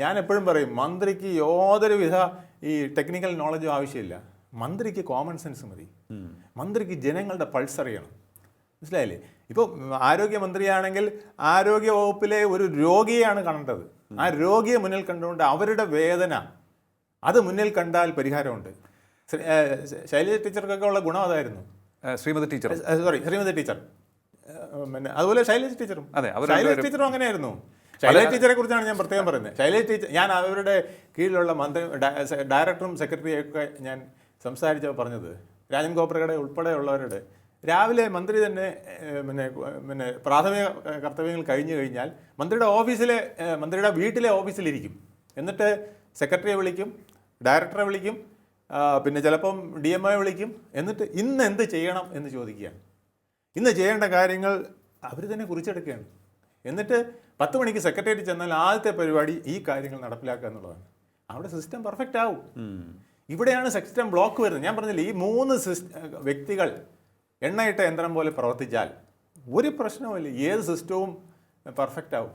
ഞാൻ എപ്പോഴും പറയും മന്ത്രിക്ക് യാതൊരുവിധ ഈ ടെക്നിക്കൽ നോളജും ആവശ്യമില്ല. മന്ത്രിക്ക് കോമൺ സെൻസ് മതി. മന്ത്രിക്ക് ജനങ്ങളുടെ പൾസ് അറിയണം. മനസ്സിലായില്ലേ? ഇപ്പോൾ ആരോഗ്യമന്ത്രിയാണെങ്കിൽ ആരോഗ്യ വകുപ്പിലെ ഒരു രോഗിയെയാണ് കാണേണ്ടത്. ആ രോഗിയെ മുന്നിൽ കണ്ടുകൊണ്ട് അവരുടെ വേദന അത് മുന്നിൽ കണ്ടാൽ പരിഹാരമുണ്ട്. ശൈലജ ടീച്ചർക്കൊക്കെ ഉള്ള ഗുണം അതായിരുന്നു. ശ്രീമതി ടീച്ചർ പിന്നെ അതുപോലെ ശൈലജ ടീച്ചറും അങ്ങനെയായിരുന്നു. ശൈലജ ടീച്ചറെ കുറിച്ചാണ് ഞാൻ പ്രത്യേകം പറയുന്നത്. ശൈലജ ടീച്ചർ, ഞാൻ അവരുടെ കീഴിലുള്ള ഡയറക്ടറും സെക്രട്ടറിയൊക്കെ ഞാൻ സംസാരിച്ചപ്പോൾ പറഞ്ഞത്, രാജൻ കോപ്രകട ഉൾപ്പെടെയുള്ളവരുടെ രാവിലെ മന്ത്രി തന്നെ പിന്നെ പ്രാഥമിക കർത്തവ്യങ്ങൾ കഴിഞ്ഞു കഴിഞ്ഞാൽ മന്ത്രിയുടെ വീട്ടിലെ ഓഫീസിലിരിക്കും. എന്നിട്ട് സെക്രട്ടറിയെ വിളിക്കും, ഡയറക്ടറെ വിളിക്കും, പിന്നെ ചിലപ്പം DMO വിളിക്കും. എന്നിട്ട് ഇന്ന് എന്ത് ചെയ്യണം എന്ന് ചോദിക്കുകയാണ്. ഇന്ന് ചെയ്യേണ്ട കാര്യങ്ങൾ അവർ തന്നെ കുറിച്ചെടുക്കുകയാണ്. എന്നിട്ട് 10 മണിക്ക് സെക്രട്ടേറിയറ്റ് ചെന്നാൽ ആദ്യത്തെ പരിപാടി ഈ കാര്യങ്ങൾ നടപ്പിലാക്കുക എന്നുള്ളതാണ്. അവിടെ സിസ്റ്റം പെർഫെക്റ്റ് ആവും. ഇവിടെയാണ് സിസ്റ്റം ബ്ലോക്ക് വരുന്നത്. ഞാൻ പറഞ്ഞില്ല, ഈ 3 വ്യക്തികൾ എണ്ണയിട്ട യന്ത്രം പോലെ പ്രവർത്തിച്ചാൽ ഒരു പ്രശ്നവുമില്ല, ഏത് സിസ്റ്റവും പെർഫെക്റ്റ് ആവും.